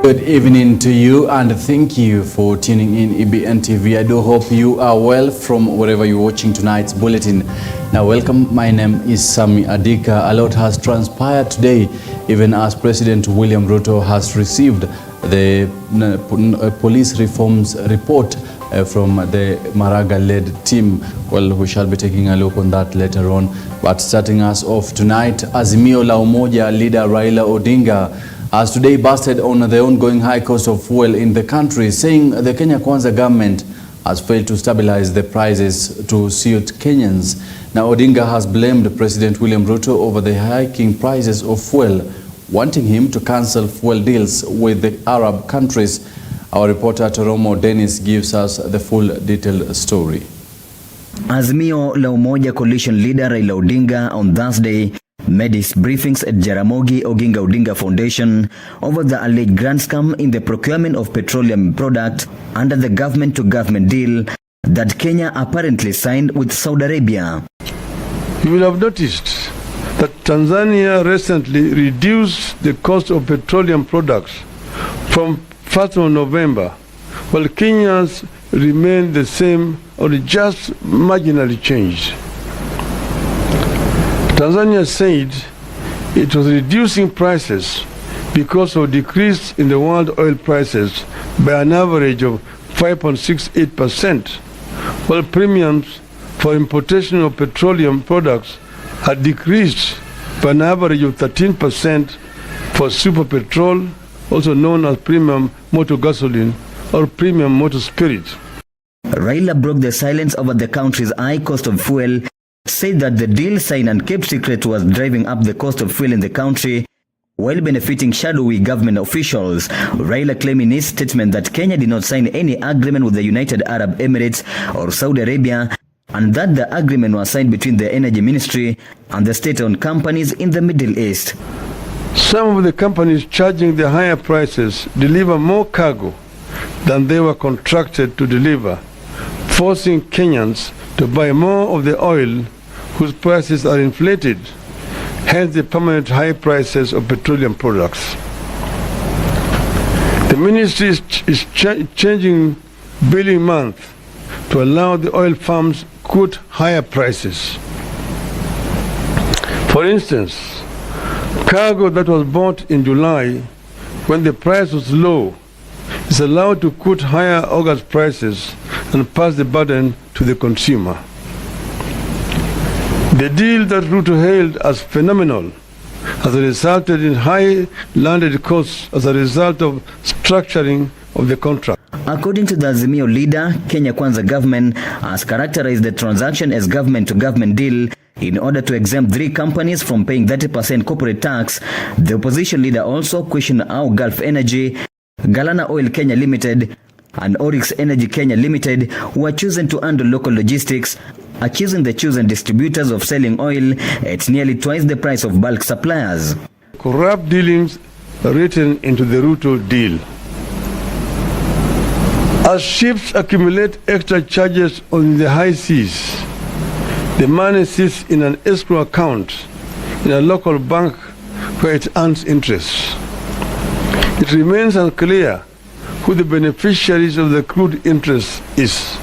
Good evening to you and thank you for tuning in EBN TV. I do hope you are well from wherever you're watching tonight's bulletin. Now welcome, my name is Sami Adika. A lot has transpired today, even as President William Ruto has received the police reforms report from the Maraga-led team. Well, we shall be taking a look on that later on. But starting us off tonight, Azimio la Umoja leader Raila Odinga has today busted on the ongoing high cost of fuel in the country, saying the Kenya Kwanza government has failed to stabilize the prices to suit Kenyans. Now, Odinga has blamed President William Ruto over the hiking prices of fuel, wanting him to cancel fuel deals with the Arab countries. Our reporter Toromo Dennis gives us the full detailed story. Azimio la Umoja coalition leader Raila Odinga on Thursday made his briefings at Jaramogi Oginga Odinga Foundation over the alleged grand scam in the procurement of petroleum product under the government-to-government deal that Kenya apparently signed with Saudi Arabia. You will have noticed that Tanzania recently reduced the cost of petroleum products from 1st of November, while Kenya's remain the same or just marginally changed. Tanzania said it was reducing prices because of decrease in the world oil prices by an average of 5.68%, while premiums for importation of petroleum products had decreased by an average of 13% for super petrol, also known as premium motor gasoline or premium motor spirit. Raila broke the silence over the country's high cost of fuel, said that the deal signed and kept secret was driving up the cost of fuel in the country while benefiting shadowy government officials. Raila claimed in his statement that Kenya did not sign any agreement with the United Arab Emirates or Saudi Arabia, and that the agreement was signed between the Energy Ministry and the state-owned companies in the Middle East. Some of the companies charging the higher prices deliver more cargo than they were contracted to deliver, forcing Kenyans to buy more of the oil whose prices are inflated, hence the permanent high prices of petroleum products. The ministry is changing billing month to allow the oil firms quote higher prices. For instance, cargo that was bought in July when the price was low is allowed to quote higher August prices and pass the burden to the consumer. The deal that Ruto hailed as phenomenal has resulted in high landed costs as a result of structuring of the contract. According to the Azimio leader, Kenya Kwanza government has characterized the transaction as government-to-government deal in order to exempt 3 companies from paying 30% corporate tax. The opposition leader also questioned how Gulf Energy, Galana Oil Kenya Limited, and Oryx Energy Kenya Limited were chosen to handle local logistics, accusing the chosen distributors of selling oil at nearly twice the price of bulk suppliers. Corrupt dealings written into the Ruto deal. As ships accumulate extra charges on the high seas, the money sits in an escrow account in a local bank where it earns interest. It remains unclear who the beneficiaries of the accrued interest is.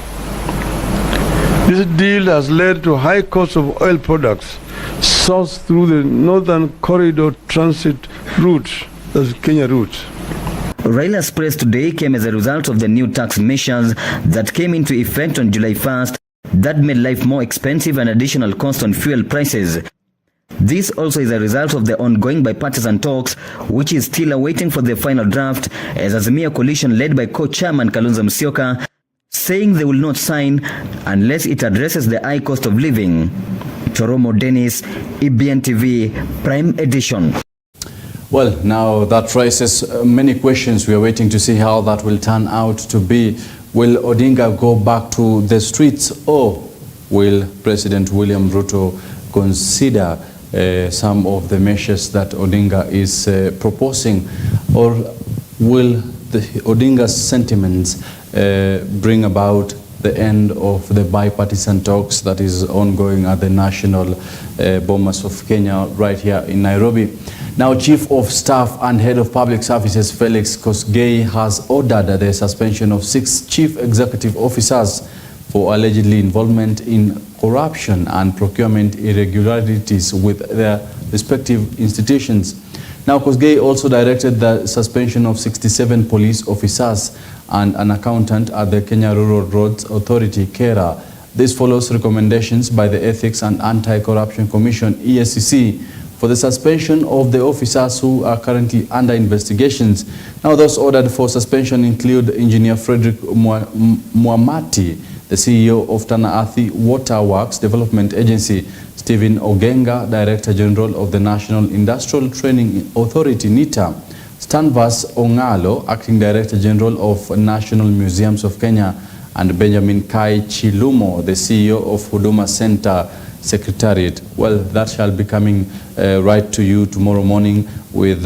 This deal has led to high cost of oil products sourced through the Northern Corridor transit route, that's Kenya route. Raila's praise today came as a result of the new tax measures that came into effect on July 1st that made life more expensive and additional cost on fuel prices. This also is a result of the ongoing bipartisan talks, which is still awaiting for the final draft, as Azimio coalition led by co-chairman Kalonzo Musyoka saying they will not sign unless it addresses the high cost of living. Toromo Dennis, EBN TV, Prime Edition. Well, now that raises many questions. We are waiting to see how that will turn out to be. Will Odinga go back to the streets, or will President William Ruto consider some of the measures that Odinga is proposing, or will Odinga's sentiments bring about the end of the bipartisan talks that is ongoing at the National Bomas of Kenya right here in Nairobi. Now, Chief of Staff and Head of Public Services Felix Kosgei has ordered the suspension of 6 chief executive officers for allegedly involvement in corruption and procurement irregularities with their respective institutions. Now, Kosgei also directed the suspension of 67 police officers and an accountant at the Kenya Rural Roads Authority, KERA. This follows recommendations by the Ethics and Anti-Corruption Commission, EACC, for the suspension of the officers who are currently under investigations. Now, those ordered for suspension include Engineer Frederick Mwamati, the CEO of Tana Athi Water Works Development Agency, Stephen Ogenga, Director General of the National Industrial Training Authority, NITA, Stanvas Ongalo, Acting Director General of National Museums of Kenya, and Benjamin Kai Chilumo, the CEO of Huduma Center Secretariat. Well, that shall be coming right to you tomorrow morning with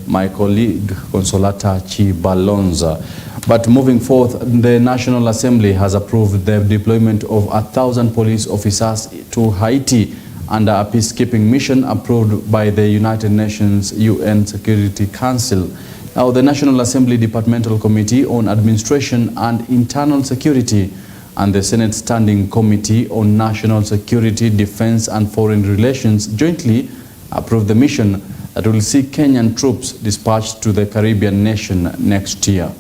my colleague Consolata Chibalonza. But moving forth, the National Assembly has approved the deployment of 1,000 police officers to Haiti under a peacekeeping mission approved by the United Nations UN Security Council. Now, the National Assembly Departmental Committee on Administration and Internal Security and the Senate Standing Committee on National Security, Defense and Foreign Relations jointly approved the mission that will see Kenyan troops dispatched to the Caribbean nation next year.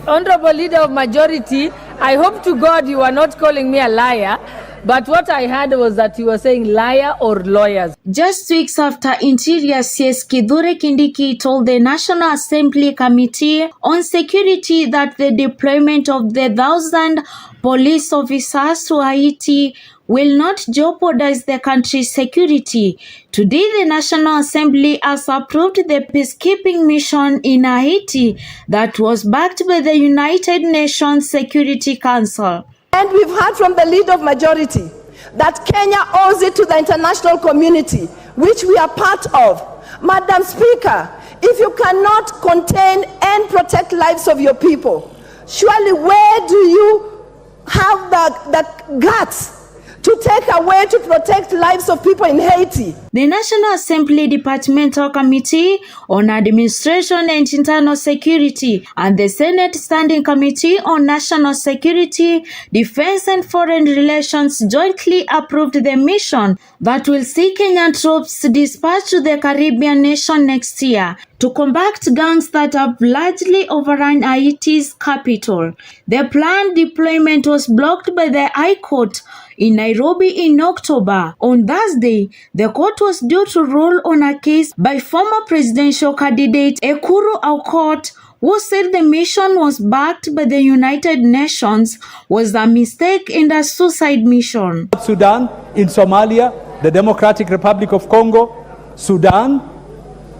Honorable Leader of Majority, I hope to God you are not calling me a liar, but what I heard was that you were saying liar or lawyers. Just weeks after Interior CS Kithure Kindiki told the National Assembly Committee on Security that the deployment of the 1,000 police officers to Haiti will not jeopardize the country's security. Today, the National Assembly has approved the peacekeeping mission in Haiti that was backed by the United Nations Security Council. And we've heard from the Leader of Majority that Kenya owes it to the international community, which we are part of. Madam Speaker, if you cannot contain and protect lives of your people, surely where do you have the guts to take away to protect lives of people in Haiti? The National Assembly Departmental Committee on Administration and Internal Security and the Senate Standing Committee on National Security, Defense and Foreign Relations jointly approved the mission that will see Kenyan troops dispatched to the Caribbean nation next year to combat gangs that have largely overrun Haiti's capital. The planned deployment was blocked by the High Court in Nairobi in October. On Thursday, the court was due to rule on a case by former presidential candidate Ekuru Aukot, who said the mission was backed by the United Nations was a mistake and a suicide mission. Sudan, in Somalia, the Democratic Republic of Congo, Sudan,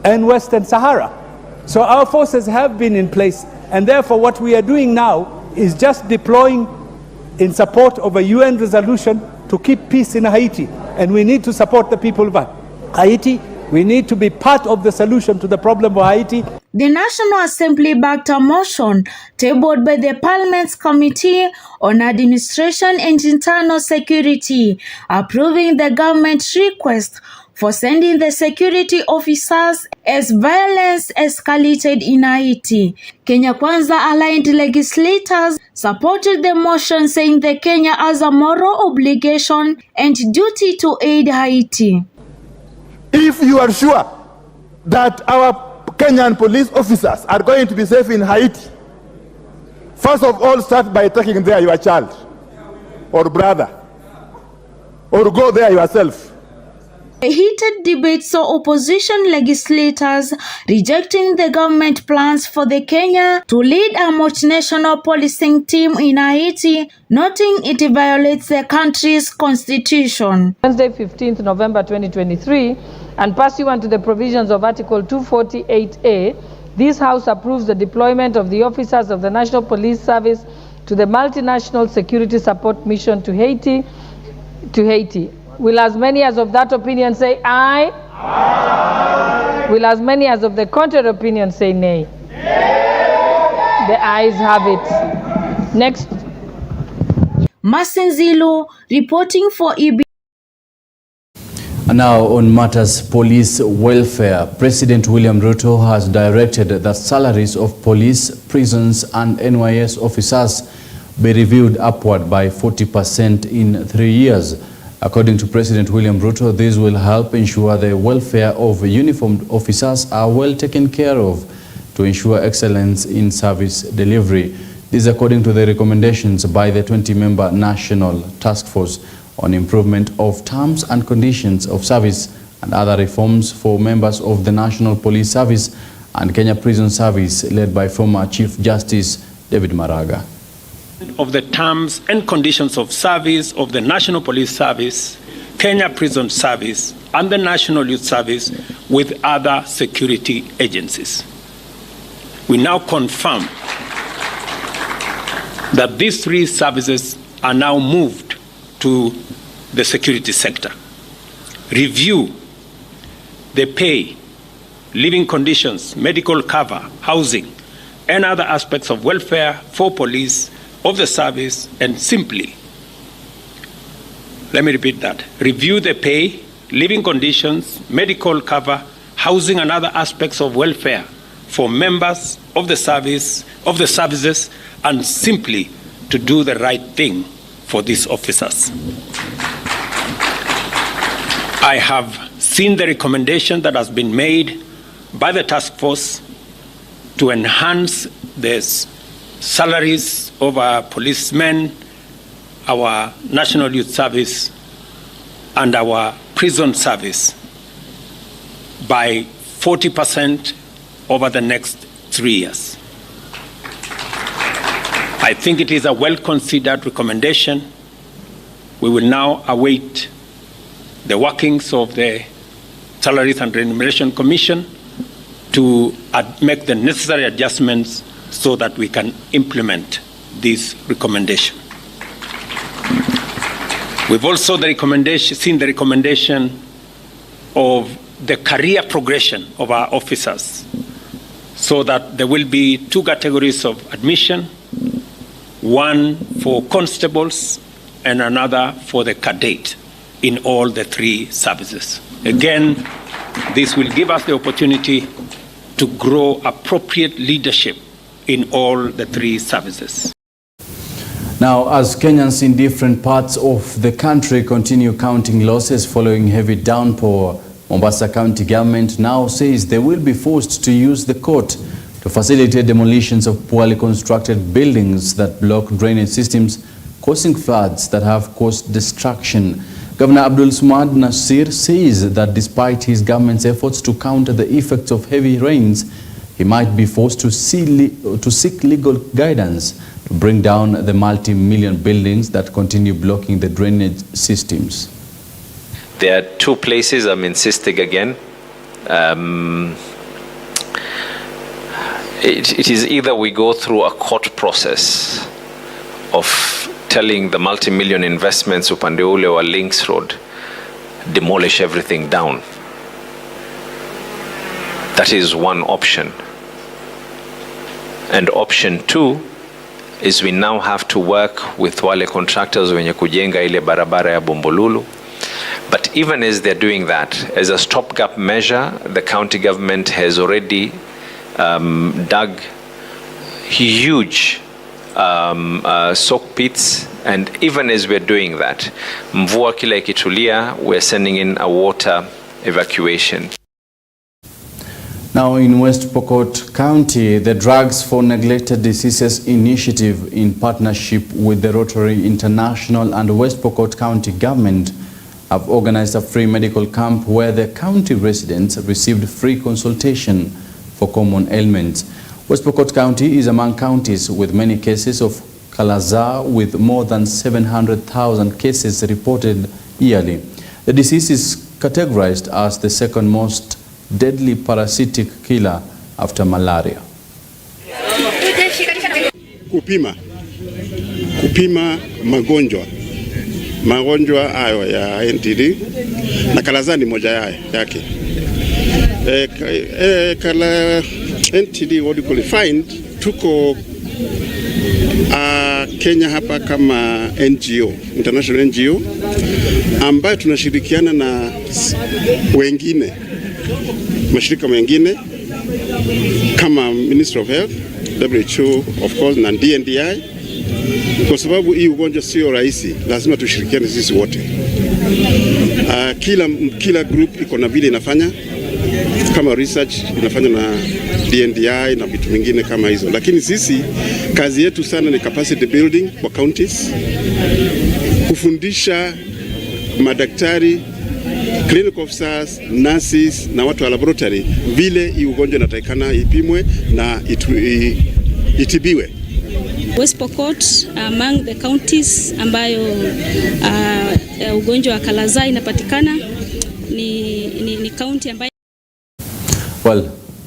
and Western Sahara. So our forces have been in place, and therefore what we are doing now is just deploying in support of a UN resolution to keep peace in Haiti. And we need to support the people of Haiti. We need to be part of the solution to the problem of Haiti. The National Assembly backed a motion tabled by the Parliament's Committee on Administration and Internal Security, approving the government's request for sending the security officers as violence escalated in Haiti. Kenya Kwanza aligned legislators supported the motion, saying that Kenya has a moral obligation and duty to aid Haiti. If you are sure that our Kenyan police officers are going to be safe in Haiti, first of all, start by taking there your child or brother, or go there yourself. A heated debate saw opposition legislators rejecting the government plans for the Kenya to lead a multinational policing team in Haiti, noting it violates the country's constitution. Wednesday, 15th November 2023, and pursuant to the provisions of Article 248A, this House approves the deployment of the officers of the National Police Service to the multinational security support mission to Haiti. Will as many as of that opinion say aye? Aye. Will as many as of the contrary opinion say nay? Nay. The ayes have it. Next Masinzilu reporting for EBN. And now on matters police welfare, President William Ruto has directed that salaries of police, prisons and NYS officers be reviewed upward by 40% in 3 years. According to President William Ruto, this will help ensure the welfare of uniformed officers are well taken care of to ensure excellence in service delivery. This is according to the recommendations by the 20-member National Task Force on improvement of terms and conditions of service and other reforms for members of the National Police Service and Kenya Prison Service, led by former Chief Justice David Maraga. Of the terms and conditions of service of the National Police Service, Kenya Prison Service, and the National Youth Service with other security agencies. We now confirm that these 3 services are now moved to the security sector. Review the pay, living conditions, medical cover, housing, and other aspects of welfare for police of the service, and simply, let me repeat that, review the pay, living conditions, medical cover, housing, and other aspects of welfare for members of the services, and simply to do the right thing for these officers. I have seen the recommendation that has been made by the task force to enhance the salaries of our policemen, our National Youth Service, and our prison service by 40% over the next 3 years. I think it is a well-considered recommendation. We will now await the workings of the Salaries and Remuneration Commission to make the necessary adjustments so that we can implement this recommendation. We've also seen the recommendation of the career progression of our officers, so that there will be 2 categories of admission, one for constables and another for the cadet in all the 3 services. Again, this will give us the opportunity to grow appropriate leadership in all the 3 services. Now, as Kenyans in different parts of the country continue counting losses following heavy downpour, Mombasa County government now says they will be forced to use the court to facilitate demolitions of poorly constructed buildings that block drainage systems, causing floods that have caused destruction. Governor Abdul Samad Nasir says that despite his government's efforts to counter the effects of heavy rains, he might be forced to seek legal guidance to bring down the multi-million buildings that continue blocking the drainage systems. There are 2 places I'm insisting again. It is either we go through a court process of telling the multi-million investments upande ule wa Links Road, demolish everything down. That is one option. And option 2 is we now have to work with wale contractors wenye kujenga ile barabara ya Bombolulu. But even as they're doing that, as a stopgap measure, the county government has already dug huge soak pits, and even as we're doing that, mvua kila ikitulia, we're sending in a water evacuation. Now in West Pokot County, the Drugs for Neglected Diseases Initiative, in partnership with the Rotary International and West Pokot County government, have organized a free medical camp where the county residents received free consultation for common ailments. West Pokot County is among counties with many cases of Kala-Azar, with more than 700,000 cases reported yearly. The disease is categorized as the second most deadly parasitic killer after malaria. Kupima magonjwa hayo ya NTD na Kala-Azar ni moja yake. Kala NTD what you call find tuko Kenya hapa kama NGO, international NGO, ambayo tunashirikiana na wengine, mashirika mengine kama Ministry of Health, WHO of course na DNDi, kwa sababu hii ugonjwa sio rahisi, lazima tushirikiane sisi wote. Kila group iko na vile inafanya, kama research inafanya na DNDi na vitu vingine kama hizo, lakini sisi kazi yetu sana ni capacity building kwa counties, kufundisha madaktari, clinical officers, nurses na watu wa laboratory vile hii ugonjwa inatakikana ipimwe na itibiwe. West Pokot among the counties ambayo ugonjwa wa Kalaza inapatikana ni county ambayo. Well,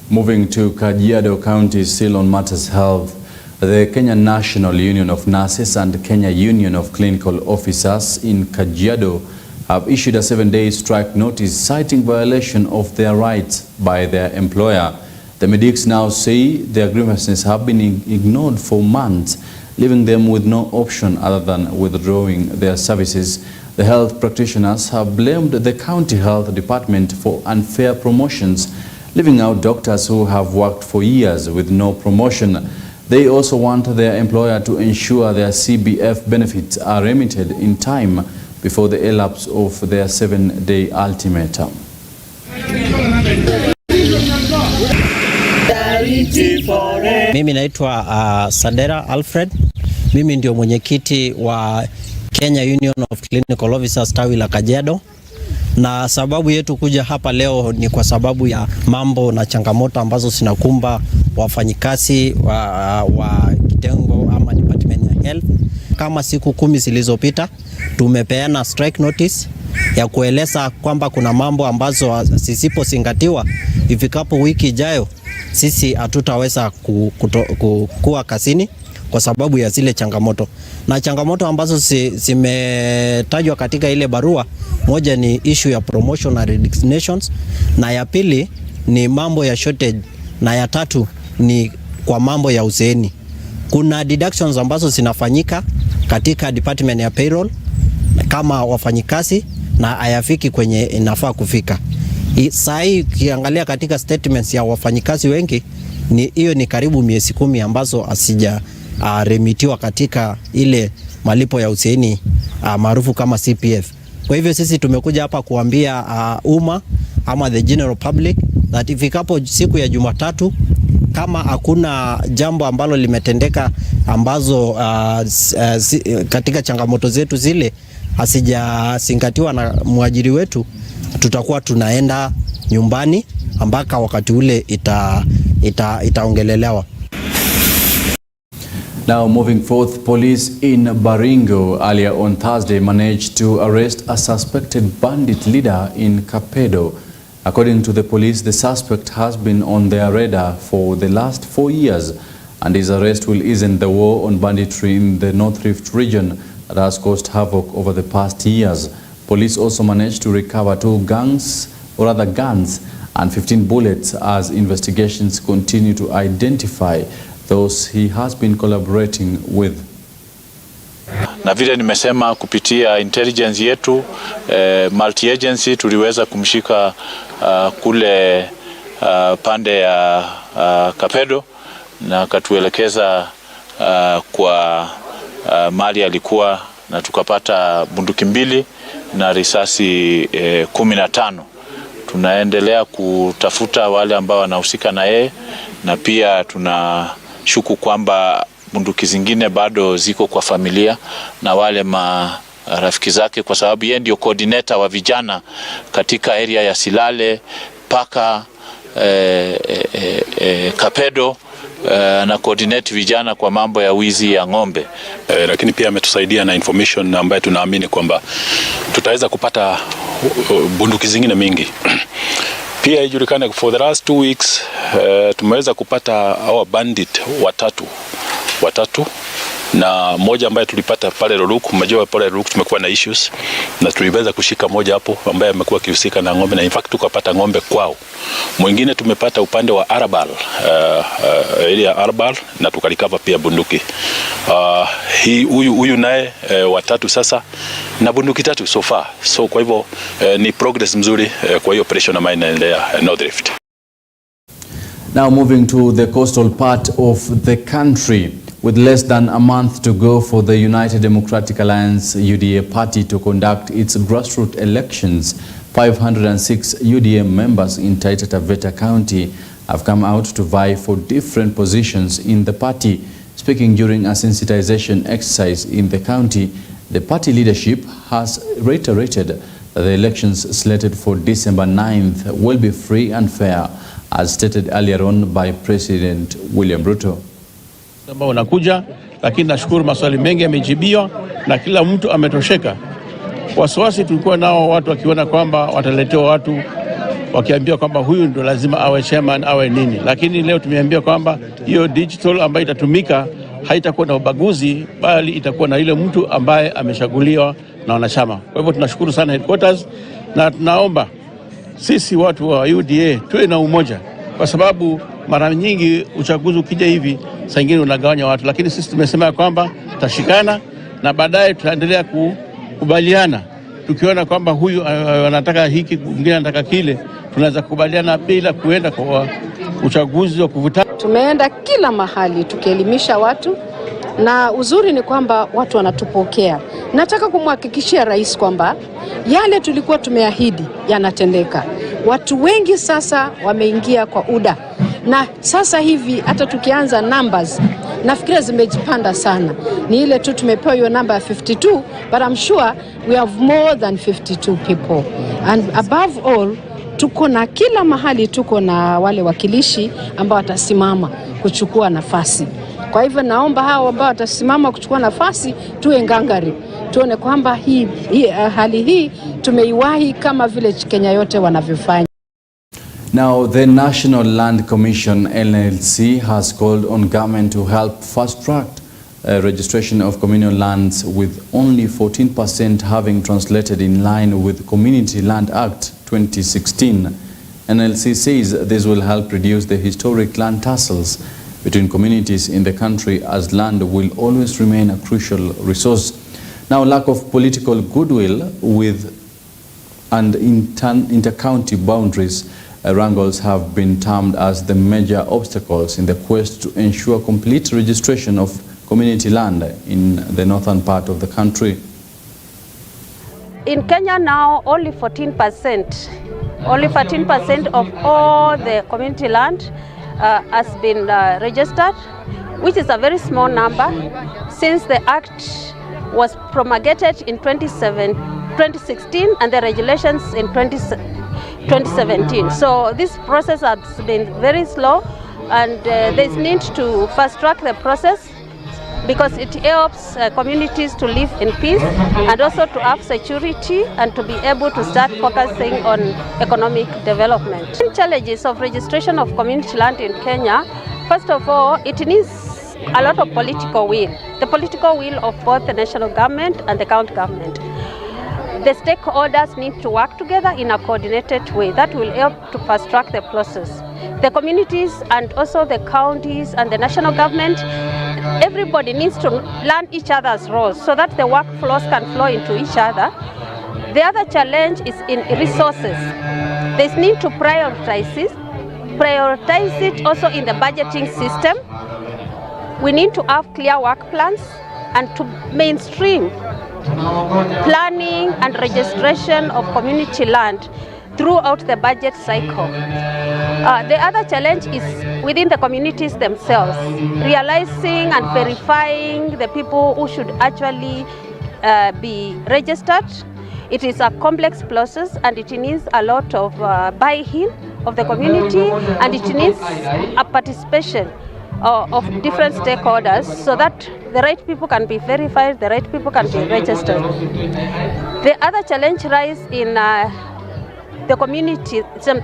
moving to Kajiado County, still on matters health, the Kenya National Union of Nurses and Kenya Union of Clinical Officers in Kajiado have issued a 7-day strike notice citing violation of their rights by their employer. The medics now say their grievances have been ignored for months, leaving them with no option other than withdrawing their services. The health practitioners have blamed the county health department for unfair promotions, leaving out doctors who have worked for years with no promotion. They also want their employer to ensure their CBF benefits are remitted in time before the elapse of their 7-day ultimatum. Mimi naitwa Sadera Alfred. Mimi ndio mwenyekiti wa Kenya Union of Clinical Officers tawi la Kajiado. Na sababu yetu kuja hapa leo ni kwa sababu ya mambo na changamoto ambazo zinakumba wafanyikazi wa kitengo ama department ya health. Kama siku 10 zilizopita tumepeana strike notice ya kueleza kwamba kuna mambo ambazo zisipozingatiwa ifikapo wiki ijayo sisi hatutaweza kuwa kazini kwa sababu ya zile changamoto. Na changamoto ambazo zimetajwa katika ile barua, moja ni issue ya promotion and resignations, na ya pili ni mambo ya shortage, na ya tatu ni kwa mambo ya uzeeni. Kuna deductions ambazo zinafanyika katika department ya payroll kama wafanyikazi na hayafiki kwenye inafaa kufika. Saa hii ukiangalia katika statements ya wafanyikazi wengi hiyo ni karibu miezi 10 ambazo asija remitiwa katika ile malipo ya uzeeni maarufu kama CPF. Kwa hivyo sisi tumekuja hapa kuambia umma ama the general public that ifikapo siku ya Jumatatu kama hakuna jambo ambalo limetendeka ambazo katika changamoto zetu zile hasijazingatiwa na mwajiri wetu, tutakuwa tunaenda nyumbani ambaka wakati ule itaongelelewa. Now moving forth, police in Baringo earlier on Thursday managed to arrest a suspected bandit leader in Kapedo. According to the police, the suspect has been on their radar for the last 4 years, and his arrest will ease the war on banditry in the North Rift region that has caused havoc over the past years. Police also managed to recover 2 guns and 15 bullets as investigations continue to identify those he has been collaborating with. Na vile nimesema kupitia intelligence yetu multi agency tuliweza kumshika kule pande ya Kapedo na akatuelekeza kwa mali alikuwa, na tukapata bunduki 2 na risasi 15. Tunaendelea kutafuta wale ambao wanahusika na yeye, na pia tunashuku kwamba bunduki zingine bado ziko kwa familia na wale marafiki zake, kwa sababu yeye ndio coordinator wa vijana katika area ya Silale paka Kapedo, na coordinate vijana kwa mambo ya wizi ya ng'ombe. Lakini pia ametusaidia na information ambayo tunaamini kwamba tutaweza kupata bunduki zingine mingi. Pia ijulikane for the last 2 weeks tumeweza kupata our bandit watatu na moja ambaye tulipata pale Roruk. Mjua pale Roruk tumekuwa na issues na tuliweza kushika moja hapo ambaye amekuwa akihusika na ng'ombe, na in fact tukapata ng'ombe kwao. Mwingine tumepata upande wa Arabal, area Arabal, na tukalikava pia bunduki. Huyu naye watatu sasa na bunduki tatu so far. So kwa hivyo ni progress mzuri kwa hiyo operation ambayo inaendelea North Rift. Now moving to the coastal part of the country. With less than a month to go for the United Democratic Alliance UDA party to conduct its grassroots elections, 506 UDA members in Taita Taveta County have come out to vie for different positions in the party. Speaking during a sensitization exercise in the county, the party leadership has reiterated that the elections slated for December 9th will be free and fair, as stated earlier on by President William Ruto. Ambao unakuja, lakini nashukuru maswali mengi yamejibiwa na kila mtu ametosheka. Wasiwasi tulikuwa nao watu wakiona kwamba wataletewa watu wakiambiwa kwamba huyu ndo lazima awe chairman awe nini, lakini leo tumeambiwa kwamba hiyo digital ambayo itatumika haitakuwa na ubaguzi, bali itakuwa na ile mtu ambaye ameshaguliwa na wanachama. Kwa hivyo tunashukuru sana headquarters, na tunaomba sisi watu wa UDA tuwe na umoja, kwa sababu mara nyingi uchaguzi ukija hivi saa nyingine unagawanya watu, lakini sisi tumesema kwamba tutashikana na baadaye tutaendelea kukubaliana. Tukiona kwamba huyu anataka hiki, mwingine anataka kile, tunaweza kukubaliana bila kuenda kwa uchaguzi wa kuvutana. Tumeenda kila mahali tukielimisha watu, na uzuri ni kwamba watu wanatupokea. Nataka kumhakikishia rais kwamba yale tulikuwa tumeahidi yanatendeka. Watu wengi sasa wameingia kwa UDA, na sasa hivi hata tukianza numbers nafikiri zimejipanda sana. Ni ile tu tumepewa hiyo namba ya 52, but I'm sure we have more than 52 people. And above all, tuko na kila mahali, tuko na wale wakilishi ambao watasimama kuchukua nafasi. Kwa hivyo naomba hao ambao watasimama kuchukua nafasi tuwe ngangari, tuone kwamba hali hii tumeiwahi kama vile Kenya yote wanavyofanya. Now, the National Land Commission NLC has called on government to help fast-track registration of communal lands, with only 14% having translated in line with Community Land Act 2016. NLC says this will help reduce the historic land tussles between communities in the country, as land will always remain a crucial resource. Now, lack of political goodwill and inter-county boundaries wrangles have been termed as the major obstacles in the quest to ensure complete registration of community land in the northern part of the country. In Kenya now, only 14% of all the community land has been registered, which is a very small number since the Act was promulgated in 2016 and the regulations in 2017. So this process has been very slow, and there's need to fast track the process because it helps communities to live in peace and also to have security and to be able to start focusing on economic development. The challenges of registration of community land in Kenya, first of all, it needs a lot of political will. The political will of both the national government and the county government. The stakeholders need to work together in a coordinated way that will help to fast track the process. The communities and also the counties and the national government, everybody needs to learn each other's roles so that the workflows can flow into each other. The other challenge is in resources. There's need to prioritize it also in the budgeting system. We need to have clear work plans and to mainstream planning and registration of community land throughout the budget cycle. The other challenge is within the communities themselves, realizing and verifying the people who should actually be registered. It is a complex process and it needs a lot of buy-in of the community, and it needs a participation of different stakeholders so that the right people can be verified, the right people can be registered. The other challenge lies in the community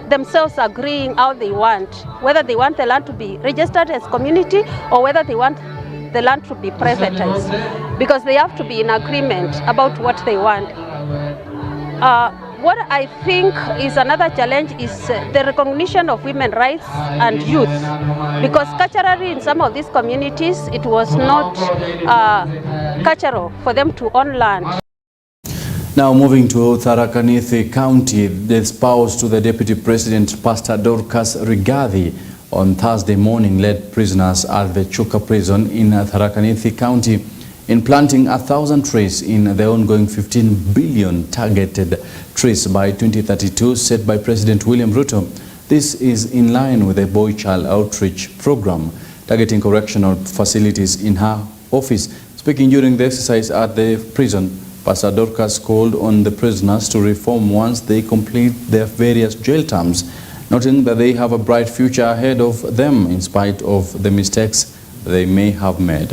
themselves agreeing how they want, whether they want the land to be registered as community or whether they want the land to be privatized, because they have to be in agreement about what they want. What I think is another challenge is the recognition of women's rights and youth, because culturally in some of these communities it was not cultural for them to own land. Now moving to Tharaka Nithi County, the spouse to the Deputy President, Pastor Dorcas Rigathi, on Thursday morning led prisoners at the Chuka prison in Tharaka Nithi County in planting 1,000 trees in the ongoing 15 billion targeted trees by 2032 set by President William Ruto. This is in line with the Boy Child Outreach Program targeting correctional facilities in her office. Speaking during the exercise at the prison, Pastor Dorcas called on the prisoners to reform once they complete their various jail terms, noting that they have a bright future ahead of them in spite of the mistakes they may have made.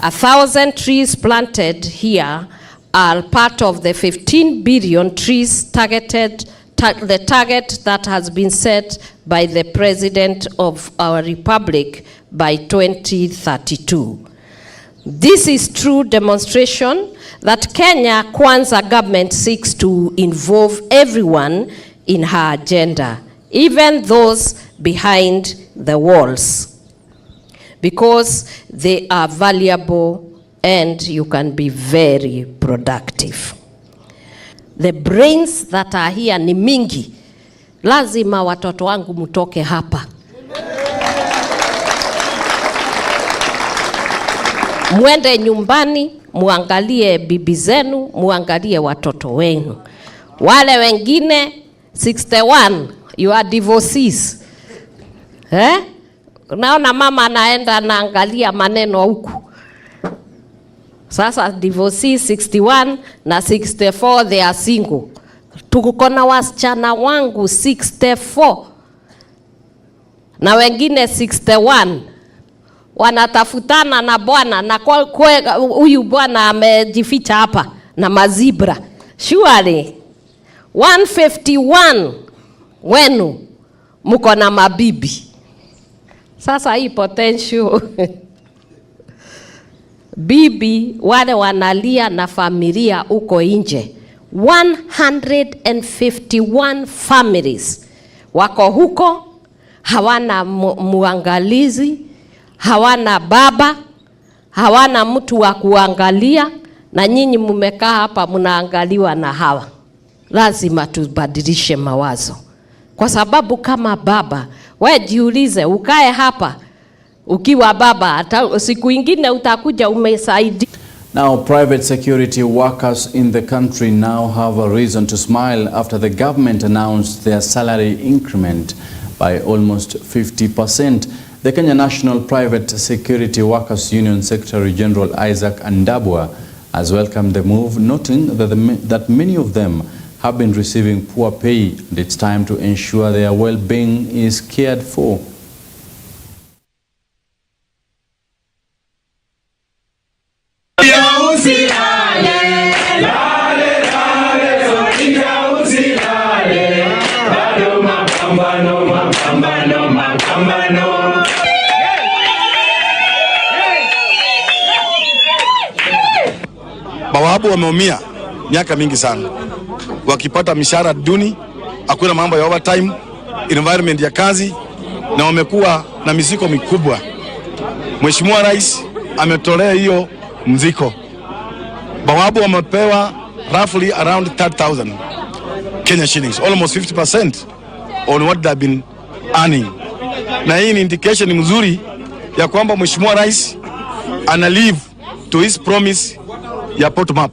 1,000 trees planted here are part of the 15 billion trees targeted, the target that has been set by the President of our Republic by 2032. This is true demonstration that Kenya Kwanza government seeks to involve everyone in her agenda, even those behind the walls, because they are valuable and you can be very productive. The brains that are here ni mingi. Lazima watoto wangu mutoke hapa. Mwende nyumbani, muangalie bibi zenu, muangalie watoto wenu. Wale wengine 61, you are divorcees. Naona mama anaenda anaangalia maneno huku. Sasa divorcees 61 na 64 they are single. Tuko na wasichana wangu 64 na wengine 61 wanatafutana na bwana, na huyu bwana amejificha hapa na mazibra. Surely 151 wenu mko na mabibi. Sasa hii potential bibi wale wanalia na familia uko nje. 151 families wako huko, hawana muangalizi, hawana baba, hawana mtu wa kuangalia, na nyinyi mumekaa hapa mnaangaliwa na hawa. Lazima tubadilishe mawazo, kwa sababu kama baba, wewe jiulize, ukae hapa ukiwa baba, siku ingine utakuja umesaidia. Now, private security workers in the country now have a reason to smile after the government announced their salary increment by almost 50%. The Kenya National Private Security Workers Union Secretary General Isaac Andabwa has welcomed the move, noting that many of them have been receiving poor pay, and it's time to ensure their well-being is cared for. Bawabu wameumia miaka mingi sana, wakipata mishahara duni, hakuna mambo ya overtime, environment ya kazi, na wamekuwa na miziko mikubwa. Mheshimiwa Rais ametolea hiyo mziko. Bawabu wamepewa roughly around 30,000 Kenya shillings, almost 50% on what they've been earning. Na hii ni indication mzuri ya kwamba Mheshimiwa Rais ana live to his promise ya bottom up.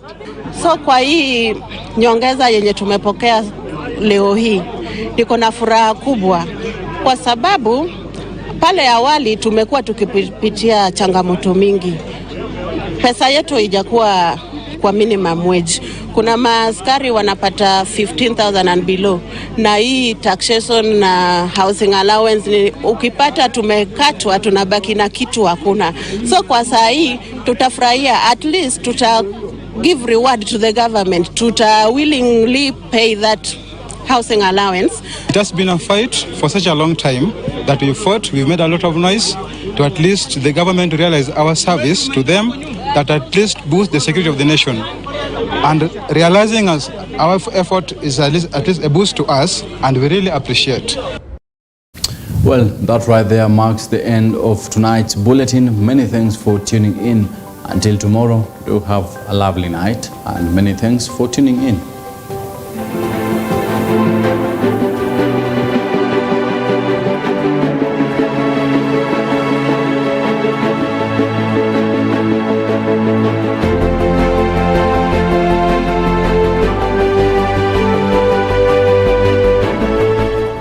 So kwa hii nyongeza yenye tumepokea leo hii, niko na furaha kubwa, kwa sababu pale awali tumekuwa tukipitia changamoto mingi. Pesa yetu haijakuwa kwa minimum wage. Kuna maaskari wanapata 15,000 and below, na hii taxation na housing allowance ukipata tumekatwa, tunabaki na kitu hakuna. So kwa saa hii tutafurahia, at least give reward to the government, willingly pay that housing allowance. It has been a fight for such a long time that we fought. We've made a lot of noise to at least the government to realize our service to them, that at least boost the security of the nation. And realizing us, our effort is at least a boost to us, and we really appreciate. Well, that right there marks the end of tonight's bulletin. Many thanks for tuning in. Until tomorrow, do have a lovely night, and many thanks for tuning in.